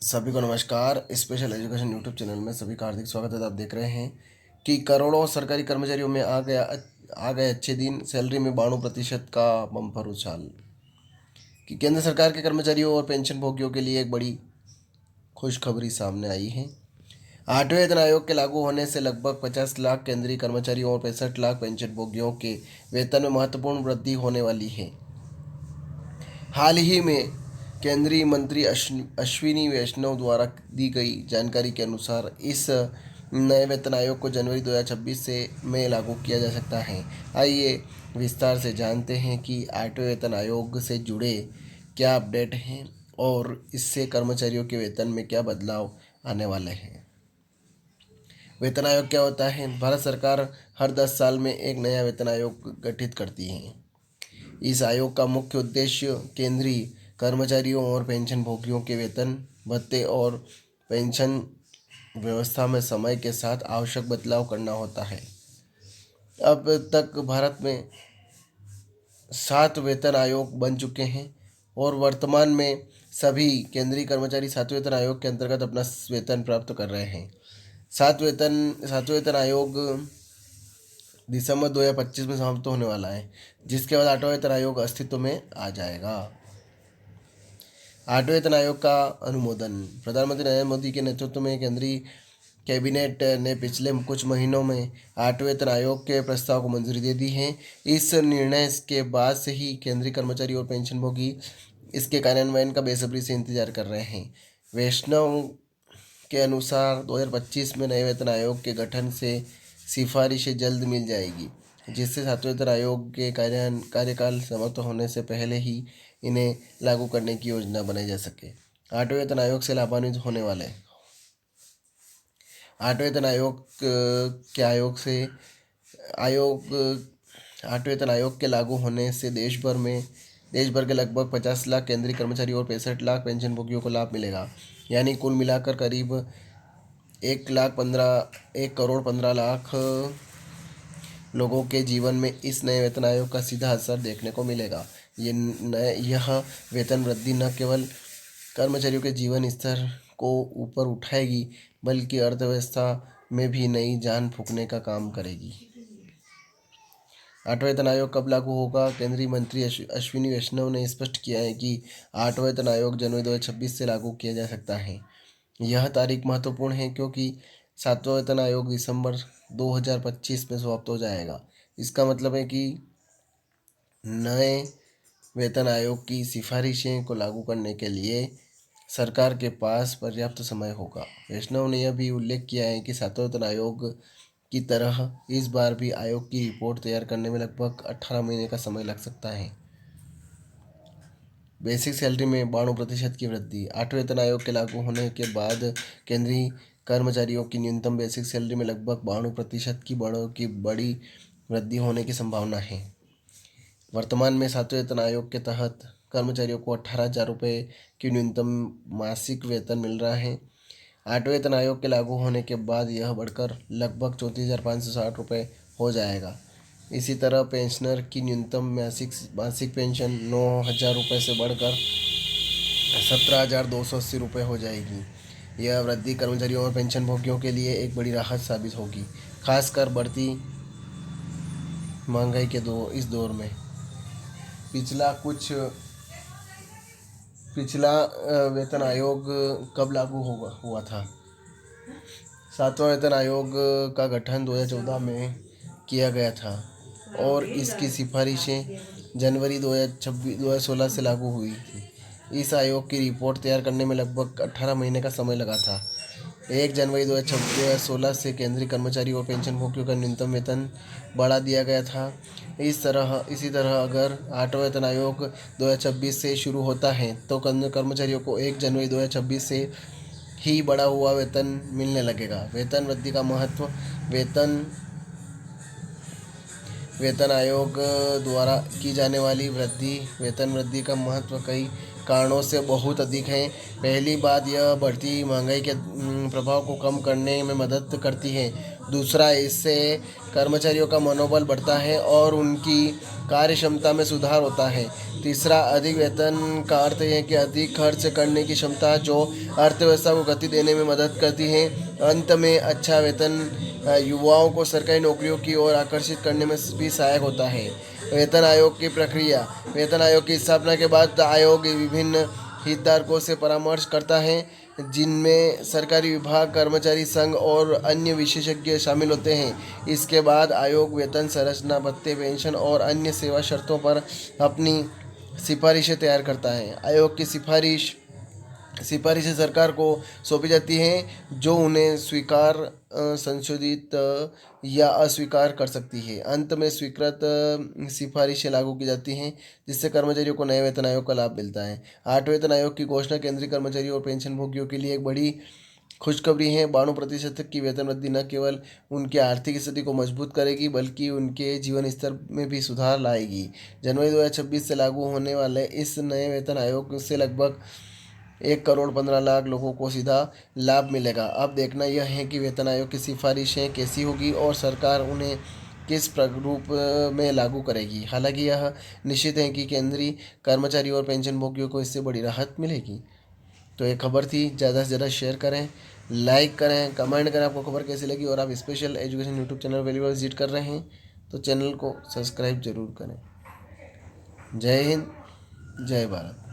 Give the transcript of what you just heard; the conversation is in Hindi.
सभी को नमस्कार। स्पेशल एजुकेशन यूट्यूब चैनल में सभी का हार्दिक स्वागत है। आप देख रहे हैं कि करोड़ों सरकारी कर्मचारियों में आ गए अच्छे दिन। सैलरी में 92% का बम्पर उछाल। कि केंद्र सरकार के कर्मचारियों और पेंशन भोगियों के लिए एक बड़ी खुशखबरी सामने आई है। 8वें वेतन आयोग के लागू होने से लगभग 50 लाख केंद्रीय कर्मचारियों और 65 लाख पेंशन भोगियों के वेतन में महत्वपूर्ण वृद्धि होने वाली है। हाल ही में केंद्रीय मंत्री अश्विनी वैष्णव द्वारा दी गई जानकारी के अनुसार इस नए वेतन आयोग को जनवरी 2026 से में लागू किया जा सकता है। आइए विस्तार से जानते हैं कि 8वें वेतन आयोग से जुड़े क्या अपडेट हैं और इससे कर्मचारियों के वेतन में क्या बदलाव आने वाले हैं। वेतन आयोग क्या होता है? भारत सरकार हर 10 साल में एक नया वेतन आयोग गठित करती है। इस आयोग का मुख्य उद्देश्य केंद्रीय कर्मचारियों और पेंशन भोगियों के वेतन भत्ते और पेंशन व्यवस्था में समय के साथ आवश्यक बदलाव करना होता है। अब तक भारत में 7 वेतन आयोग बन चुके हैं और वर्तमान में सभी केंद्रीय कर्मचारी 7वें वेतन आयोग के अंतर्गत अपना वेतन प्राप्त कर रहे हैं। सातवें वेतन आयोग दिसंबर 2025 में समाप्त होने वाला है, जिसके बाद 8वां वेतन आयोग अस्तित्व में आ जाएगा। 8वें वेतन आयोग का अनुमोदन। प्रधानमंत्री नरेंद्र मोदी के नेतृत्व में केंद्रीय कैबिनेट ने पिछले कुछ महीनों में 8वें वेतन आयोग के प्रस्ताव को मंजूरी दे दी है। इस निर्णय के बाद से ही केंद्रीय कर्मचारी और पेंशनभोगी इसके कार्यान्वयन का बेसब्री से इंतजार कर रहे हैं। वैष्णव के अनुसार 2025 में नए वेतन आयोग के गठन से सिफारिशें जल्द मिल जाएगी, जिससे 7वें वेतन आयोग के कार्यकाल समाप्त होने से पहले ही इन्हें लागू करने की योजना बनाई जा सके। 8वें वेतन आयोग से लाभान्वित होने वाले। 8वें वेतन आयोग के आयोग से आयोग 8वें वेतन आयोग के लागू होने से देश भर के लगभग 50 लाख केंद्रीय कर्मचारी और 65 लाख पेंशन भोगियों को लाभ मिलेगा। यानी कुल मिलाकर करीब 1 करोड़ 15 लाख लोगों के जीवन में इस नए वेतन आयोग का सीधा असर देखने को मिलेगा। यह वेतन वृद्धि न केवल कर्मचारियों के जीवन स्तर को ऊपर उठाएगी, बल्कि अर्थव्यवस्था में भी नई जान फूंकने का काम करेगी। 8वां वेतन आयोग कब लागू होगा? केंद्रीय मंत्री अश्विनी वैष्णव ने स्पष्ट किया है कि 8वां वेतन आयोग जनवरी 2026 से लागू किया जा सकता है। यह तारीख महत्वपूर्ण है क्योंकि 7वां वेतन आयोग दिसंबर 2025 में समाप्त हो जाएगा। इसका मतलब है कि नए वेतन आयोग की सिफारिशें को लागू करने के लिए सरकार के पास पर्याप्त समय होगा। वैष्णव ने यह भी उल्लेख किया है कि 7वां वेतन आयोग की तरह इस बार भी आयोग की रिपोर्ट तैयार करने में लगभग 18 महीने का समय लग सकता है। बेसिक सैलरी में 92% की वृद्धि। 8वें वेतन आयोग के लागू होने के बाद केंद्रीय कर्मचारियों की न्यूनतम बेसिक सैलरी में लगभग 92% की बड़ी वृद्धि होने की संभावना है। वर्तमान में 7वें वेतन आयोग के तहत कर्मचारियों को 18,000 रुपये की न्यूनतम मासिक वेतन मिल रहा है। 8वें वेतन आयोग के लागू होने के बाद यह बढ़कर लगभग 34,560 रुपये हो जाएगा। इसी तरह पेंशनर की न्यूनतम मासिक पेंशन 9,000 रुपये से बढ़कर 17,280 रुपये हो जाएगी। यह वृद्धि कर्मचारियों और पेंशन भोगियों के लिए एक बड़ी राहत साबित होगी, खासकर बढ़ती महंगाई के इस दौर में। पिछला वेतन आयोग कब लागू हुआ था? 7वां वेतन आयोग का गठन 2014 में किया गया था और इसकी सिफारिशें जनवरी 2016 से लागू हुई थी। इस आयोग की रिपोर्ट तैयार करने में लगभग 18 महीने का समय लगा था। 1 जनवरी 2016 से केंद्रीय कर्मचारी और पेंशन भोगियों का न्यूनतम वेतन बढ़ा दिया गया था। इसी तरह अगर 8वां वेतन आयोग 2026 से शुरू होता है तो कर्मचारियों को 1 जनवरी 2026 से ही बढ़ा हुआ वेतन मिलने लगेगा। वेतन वृद्धि का महत्व। वेतन आयोग द्वारा की जाने वाली वेतन वृद्धि का महत्व कई कारणों से बहुत अधिक है। पहली बात, यह बढ़ती महंगाई के प्रभाव को कम करने में मदद करती है दूसरा, इससे कर्मचारियों का मनोबल बढ़ता है और उनकी कार्य क्षमता में सुधार होता है। तीसरा, अधिक वेतन का अर्थ है कि अधिक खर्च करने की क्षमता, जो अर्थव्यवस्था को गति देने में मदद करती है। अंत में, अच्छा वेतन युवाओं को सरकारी नौकरियों की ओर आकर्षित करने में भी सहायक होता है। वेतन आयोग की प्रक्रिया। वेतन आयोग की स्थापना के बाद आयोग विभिन्न हितधारकों से परामर्श करता है, जिनमें सरकारी विभाग, कर्मचारी संघ और अन्य विशेषज्ञ शामिल होते हैं। इसके बाद आयोग वेतन संरचना, भत्ते, पेंशन और अन्य सेवा शर्तों पर अपनी सिफारिशें तैयार करता है। आयोग की सिफारिशें सरकार को सौंपी जाती हैं, जो उन्हें स्वीकार, संशोधित या अस्वीकार कर सकती है। अंत में स्वीकृत सिफारिशें लागू की जाती हैं, जिससे कर्मचारियों को नए वेतन आयोग का लाभ मिलता है। 8वें वेतन आयोग की घोषणा केंद्रीय कर्मचारियों और पेंशनभोगियों के लिए एक बड़ी खुशखबरी है। 92% की वेतन वृद्धि न केवल उनकी आर्थिक स्थिति को मजबूत करेगी, बल्कि उनके जीवन स्तर में भी सुधार लाएगी। जनवरी 2026 से लागू होने वाले इस नए वेतन आयोग से लगभग 1,15,00,000 लोगों को सीधा लाभ मिलेगा। अब देखना यह है कि वेतन आयोग की सिफारिशें कैसी होगी और सरकार उन्हें किस रूप में लागू करेगी। हालांकि यह निश्चित है कि केंद्रीय कर्मचारी और पेंशनभोगियों को इससे बड़ी राहत मिलेगी। तो ये खबर थी, ज़्यादा से ज़्यादा शेयर करें, लाइक करें, कमेंट करें आपको खबर कैसी लगी। और आप स्पेशल एजुकेशन यूट्यूब चैनल पहली बार विजिट कर रहे हैं तो चैनल को सब्सक्राइब जरूर करें। जय हिंद, जय भारत।